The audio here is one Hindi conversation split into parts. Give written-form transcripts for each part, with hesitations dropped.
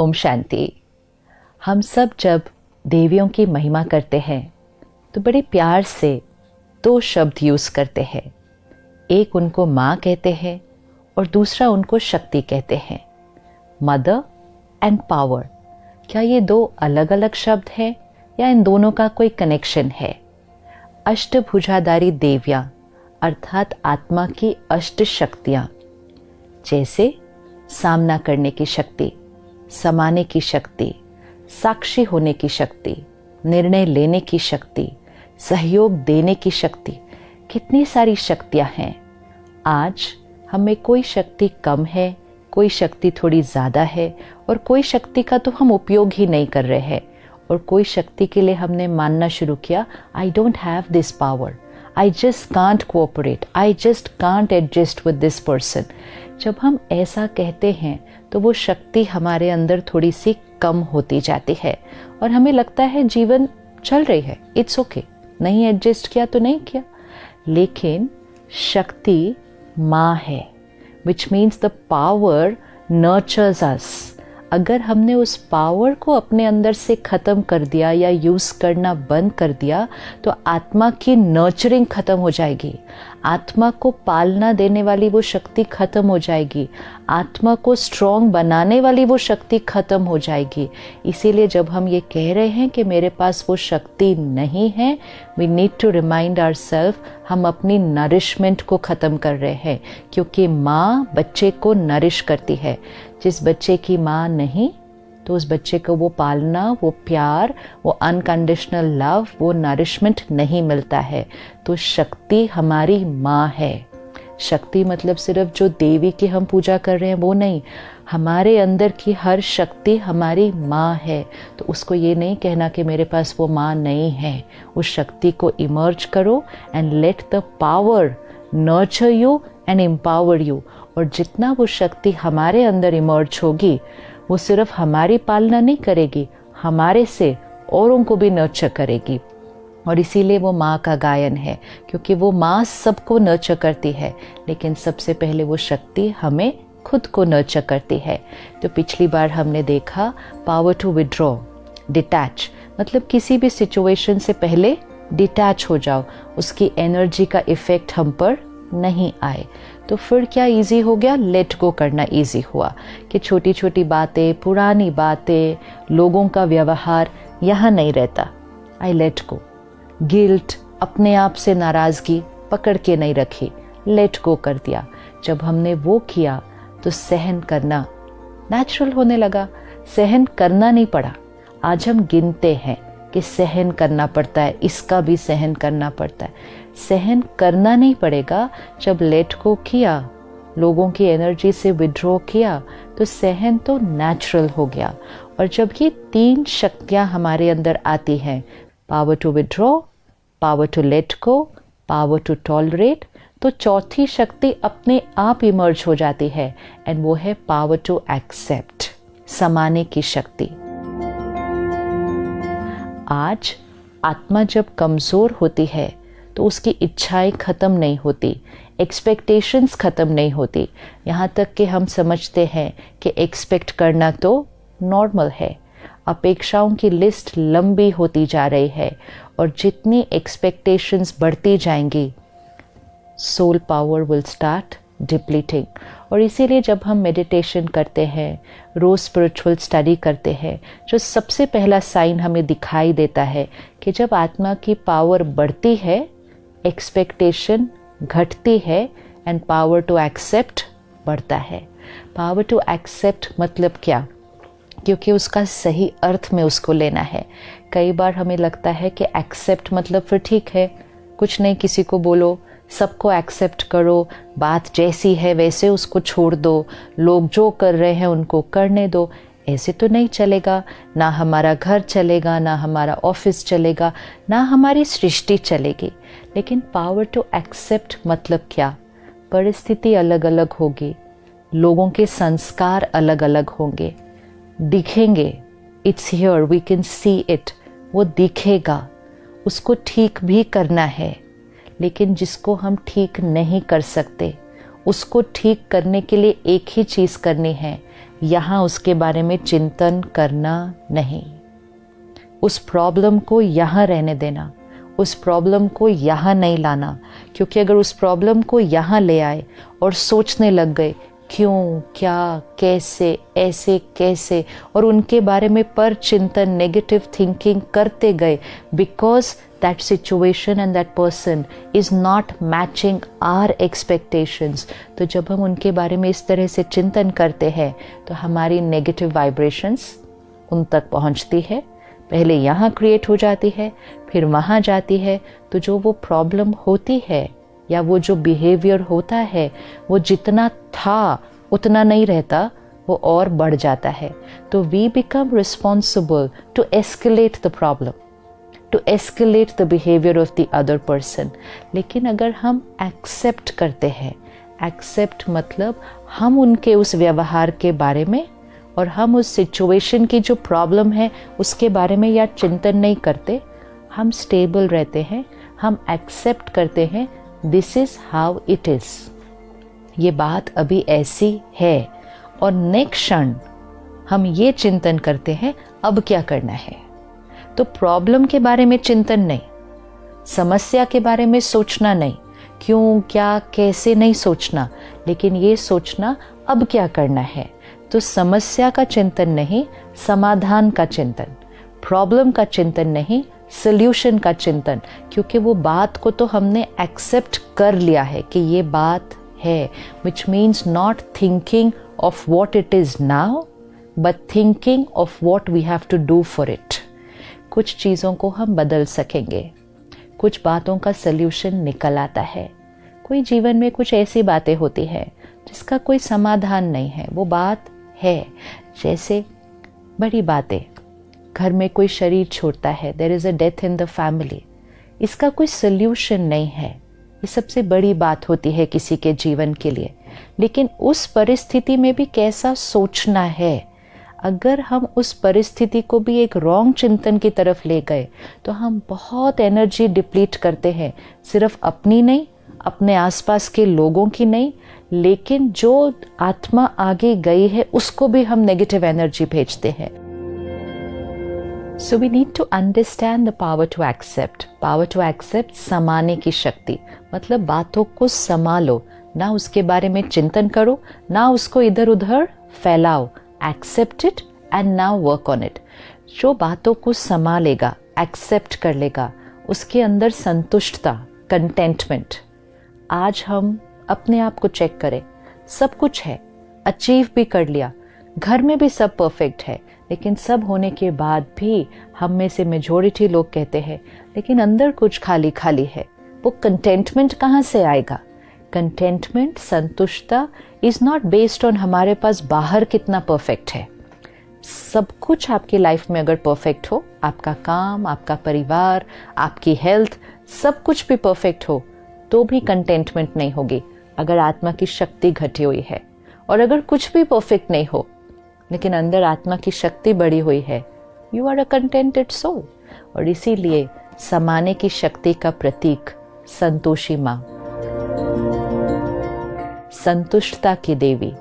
ओम शांति। हम सब जब देवियों की महिमा करते हैं तो बड़े प्यार से दो शब्द यूज़ करते हैं। एक उनको माँ कहते हैं और दूसरा उनको शक्ति कहते हैं, मदर एंड पावर। क्या ये दो अलग अलग शब्द हैं या इन दोनों का कोई कनेक्शन है? अष्टभुजाधारी देवियाँ अर्थात आत्मा की अष्ट शक्तियाँ, जैसे सामना करने की शक्ति, समाने की शक्ति, साक्षी होने की शक्ति, निर्णय लेने की शक्ति, सहयोग देने की शक्ति, कितनी सारी शक्तियाँ हैं। आज हमें कोई शक्ति कम है, कोई शक्ति थोड़ी ज़्यादा है और कोई शक्ति का तो हम उपयोग ही नहीं कर रहे हैं, और कोई शक्ति के लिए हमने मानना शुरू किया, I don't have this power, I just can't cooperate, I just can't adjust with this person. जब हम ऐसा कहते हैं तो वो शक्ति हमारे अंदर थोड़ी सी कम होती जाती है और हमें लगता है जीवन चल रही है, इट्स ओके, नहीं एडजस्ट किया तो नहीं किया। लेकिन शक्ति माँ है, which means the power nurtures us. अगर हमने उस पावर को अपने अंदर से ख़त्म कर दिया या यूज़ करना बंद कर दिया तो आत्मा की नर्चरिंग ख़त्म हो जाएगी, आत्मा को पालना देने वाली वो शक्ति ख़त्म हो जाएगी, आत्मा को स्ट्रॉन्ग बनाने वाली वो शक्ति ख़त्म हो जाएगी। इसीलिए जब हम ये कह रहे हैं कि मेरे पास वो शक्ति नहीं है, we need to remind ourselves, हम अपनी नरिशमेंट को ख़त्म कर रहे हैं, क्योंकि माँ बच्चे को नरिश करती है। जिस बच्चे की माँ नहीं तो उस बच्चे को वो पालना, वो प्यार, वो अनकंडीशनल लव, वो नरिशमेंट नहीं मिलता है। तो शक्ति हमारी माँ है। शक्ति मतलब सिर्फ जो देवी की हम पूजा कर रहे हैं वो नहीं, हमारे अंदर की हर शक्ति हमारी माँ है। तो उसको ये नहीं कहना कि मेरे पास वो माँ नहीं है। उस शक्ति को इमर्ज करो and let the power nurture you and empower you. और जितना वो शक्ति हमारे अंदर इमर्ज होगी, वो सिर्फ हमारी पालना नहीं करेगी, हमारे से औरों को भी नर्चर करेगी। और इसीलिए वो माँ का गायन है, क्योंकि वो माँ सबको नर्चर करती है, लेकिन सबसे पहले वो शक्ति हमें खुद को नर्चर करती है। तो पिछली बार हमने देखा पावर टू विड्रॉ, डिटैच, मतलब किसी भी सिचुएशन से पहले डिटैच हो जाओ, उसकी एनर्जी का इफ़ेक्ट हम पर नहीं आए। तो फिर क्या इजी हो गया? लेट गो करना इजी हुआ कि छोटी छोटी बातें, पुरानी बातें, लोगों का व्यवहार यहाँ नहीं रहता। I let go. गिल्ट, अपने आप से नाराज़गी पकड़ के नहीं रखी, लेट गो कर दिया। जब हमने वो किया तो सहन करना नेचुरल होने लगा, सहन करना नहीं पड़ा। आज हम गिनते हैं कि सहन करना पड़ता है, इसका भी सहन करना पड़ता है। सहन करना नहीं पड़ेगा। जब लेट को किया, लोगों की एनर्जी से विड्रॉ किया, तो सहन तो नेचुरल हो गया। और जब ये तीन शक्तियाँ हमारे अंदर आती हैं, power to withdraw, power to let go, power to tolerate, तो चौथी शक्ति अपने आप इमर्ज हो जाती है, एंड वो है पावर टू एक्सेप्ट, समाने की शक्ति। आज आत्मा जब कमज़ोर होती है तो उसकी इच्छाएं ख़त्म नहीं होती, एक्सपेक्टेशंस ख़त्म नहीं होती। यहाँ तक कि हम समझते हैं कि एक्सपेक्ट करना तो नॉर्मल है। अपेक्षाओं की लिस्ट लंबी होती जा रही है, और जितनी एक्सपेक्टेशंस बढ़ती जाएंगी, soul power will start depleting. और इसीलिए जब हम मेडिटेशन करते हैं, रोज़ स्पिरिचुअल स्टडी करते हैं, जो सबसे पहला साइन हमें दिखाई देता है कि जब आत्मा की पावर बढ़ती है, एक्सपेक्टेशन घटती है, एंड पावर टू एक्सेप्ट बढ़ता है। पावर टू एक्सेप्ट मतलब क्या? क्योंकि उसका सही अर्थ में उसको लेना है। कई बार हमें लगता है कि एक्सेप्ट मतलब फिर ठीक है, कुछ नहीं, किसी को बोलो, सबको एक्सेप्ट करो, बात जैसी है वैसे उसको छोड़ दो, लोग जो कर रहे हैं उनको करने दो। ऐसे तो नहीं चलेगा, ना हमारा घर चलेगा, ना हमारा ऑफिस चलेगा, ना हमारी सृष्टि चलेगी। लेकिन पावर टू एक्सेप्ट मतलब क्या? परिस्थिति अलग अलग होगी, लोगों के संस्कार अलग अलग होंगे, दिखेंगे, it's here, we can see it, वो दिखेगा, उसको ठीक भी करना है। लेकिन जिसको हम ठीक नहीं कर सकते, उसको ठीक करने के लिए एक ही चीज़ करनी है, यहाँ उसके बारे में चिंतन करना नहीं, उस प्रॉब्लम को यहाँ रहने देना, उस प्रॉब्लम को यहाँ नहीं लाना। क्योंकि अगर उस प्रॉब्लम को यहाँ ले आए और सोचने लग गए क्यों, क्या, कैसे, ऐसे कैसे, और उनके बारे में पर चिंतन, नेगेटिव थिंकिंग करते गए, because that situation and that person is not matching our expectations, तो जब हम उनके बारे में इस तरह से चिंतन करते हैं तो हमारी नेगेटिव वाइब्रेशंस उन तक पहुंचती है, पहले यहाँ क्रिएट हो जाती है, फिर वहाँ जाती है। तो जो वो प्रॉब्लम होती है या वो जो बिहेवियर होता है वो जितना था उतना नहीं रहता, वो और बढ़ जाता है। तो we become responsible to escalate the problem, to escalate the behaviour of the other person. लेकिन अगर हम एक्सेप्ट करते हैं, एक्सेप्ट मतलब हम उनके उस व्यवहार के बारे में और हम उस सिचुएशन की जो प्रॉब्लम है उसके बारे में या चिंतन नहीं करते, हम स्टेबल रहते हैं, हम एक्सेप्ट करते हैं this is how it is, ये बात अभी ऐसी है, और नेक्स्ट क्षण हम ये चिंतन करते हैं अब क्या करना है। तो प्रॉब्लम के बारे में चिंतन नहीं, समस्या के बारे में सोचना नहीं, क्यों, क्या, कैसे नहीं सोचना, लेकिन ये सोचना अब क्या करना है। तो समस्या का चिंतन नहीं, समाधान का चिंतन, प्रॉब्लम का चिंतन नहीं, सॉल्यूशन का चिंतन। क्योंकि वो बात को तो हमने एक्सेप्ट कर लिया है कि ये बात है, which means not thinking of what it is now but thinking of what we have to do for it. कुछ चीज़ों को हम बदल सकेंगे, कुछ बातों का सल्यूशन निकल आता है। कोई जीवन में कुछ ऐसी बातें होती है जिसका कोई समाधान नहीं है, वो बात है। जैसे बड़ी बातें, घर में कोई शरीर छोड़ता है, there is a death in the family, इसका कोई सल्यूशन नहीं है, ये सबसे बड़ी बात होती है किसी के जीवन के लिए। लेकिन उस परिस्थिति में भी कैसा सोचना है, अगर हम उस परिस्थिति को भी एक रॉन्ग चिंतन की तरफ ले गए तो हम बहुत एनर्जी डिप्लीट करते हैं, सिर्फ अपनी नहीं, अपने आसपास के लोगों की नहीं, लेकिन जो आत्मा आगे गई है उसको भी हम नेगेटिव एनर्जी भेजते हैं। So we need to understand the power to accept. Power to accept, समाने की शक्ति, मतलब बातों को संभालो, ना उसके बारे में चिंतन करो, ना उसको इधर उधर फैलाओ। Accept it and now work on it. जो बातों को संभालेगा, एक्सेप्ट कर लेगा, उसके अंदर संतुष्टता, कंटेंटमेंट। आज हम अपने आप को चेक करें, सब कुछ है, अचीव भी कर लिया, घर में भी सब परफेक्ट है, लेकिन सब होने के बाद भी हम में से मेजॉरिटी लोग कहते हैं लेकिन अंदर कुछ खाली खाली है। वो कंटेंटमेंट कहाँ से आएगा? कंटेंटमेंट, संतुष्टता इज नॉट बेस्ड ऑन हमारे पास बाहर कितना परफेक्ट है। सब कुछ आपकी लाइफ में अगर परफेक्ट हो, आपका काम, आपका परिवार, आपकी हेल्थ, सब कुछ भी परफेक्ट हो, तो भी कंटेंटमेंट नहीं होगी अगर आत्मा की शक्ति घटी हुई है। और अगर कुछ भी परफेक्ट नहीं हो लेकिन अंदर आत्मा की शक्ति बढ़ी हुई है, you are a contented soul. और इसीलिए समाने की शक्ति का प्रतीक संतोषी माँ, संतुष्टता की देवी,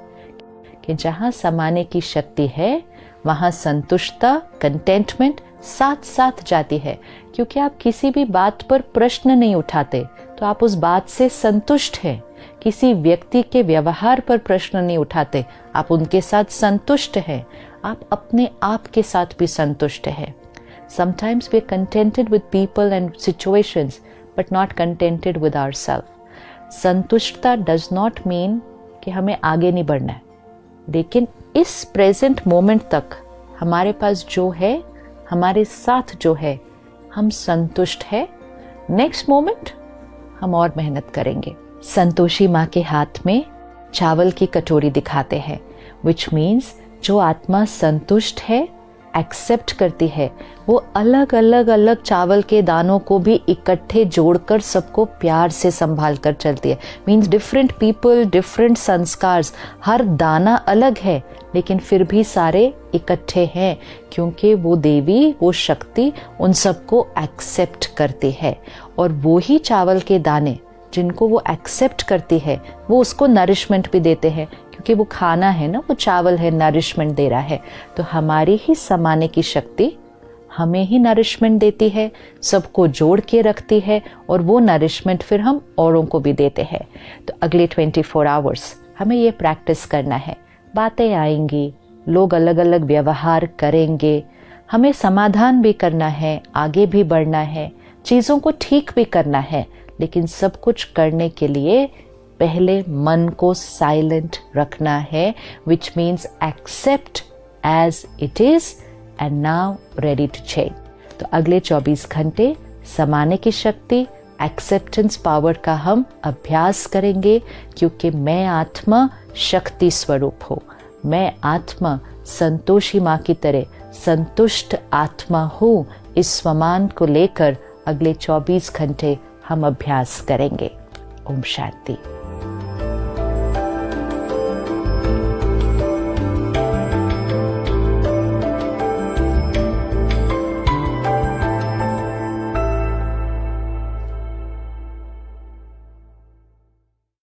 कि जहाँ समाने की शक्ति है वहाँ संतुष्टता, कंटेंटमेंट साथ साथ जाती है। क्योंकि आप किसी भी बात पर प्रश्न नहीं उठाते तो आप उस बात से संतुष्ट हैं। किसी व्यक्ति के व्यवहार पर प्रश्न नहीं उठाते, आप उनके साथ संतुष्ट हैं। आप अपने आप के साथ भी संतुष्ट हैं। Sometimes we are contented with people and situations but not contented with ourselves. संतुष्टता does not mean कि हमें आगे नहीं बढ़ना है, लेकिन इस प्रेजेंट मोमेंट तक हमारे पास जो है, हमारे साथ जो है, हम संतुष्ट है। नेक्स्ट मोमेंट हम और मेहनत करेंगे। संतोषी माँ के हाथ में चावल की कटोरी दिखाते हैं, विच मीन्स जो आत्मा संतुष्ट है, एक्सेप्ट करती है, वो अलग अलग अलग चावल के दानों को भी इकट्ठे जोड़कर सबको प्यार से संभाल कर चलती है। मीन्स डिफरेंट पीपल, डिफरेंट संस्कार्स, हर दाना अलग है लेकिन फिर भी सारे इकट्ठे हैं, क्योंकि वो देवी, वो शक्ति उन सबको एक्सेप्ट करती है। और वो ही चावल के दाने जिनको वो एक्सेप्ट करती है, वो उसको नरिशमेंट भी देते हैं, क्योंकि वो खाना है ना, वो चावल है, नरिशमेंट दे रहा है। तो हमारी ही समाने की शक्ति हमें ही नरिशमेंट देती है, सबको जोड़ के रखती है, और वो नरिशमेंट फिर हम औरों को भी देते हैं। तो अगले 24 आवर्स हमें ये प्रैक्टिस करना है। बातें आएंगी, लोग अलग अलग व्यवहार करेंगे, हमें समाधान भी करना है, आगे भी बढ़ना है, चीज़ों को ठीक भी करना है, लेकिन सब कुछ करने के लिए पहले मन को साइलेंट रखना है, which means accept as it is and now ready to change. तो अगले 24 घंटे समाने की शक्ति, एक्सेप्टेंस पावर का हम अभ्यास करेंगे, क्योंकि मैं आत्मा शक्ति स्वरूप हूँ, मैं आत्मा संतोषी माँ की तरह संतुष्ट आत्मा हूँ। इस स्वमान को लेकर अगले 24 घंटे हम अभ्यास करेंगे। ओम शांति।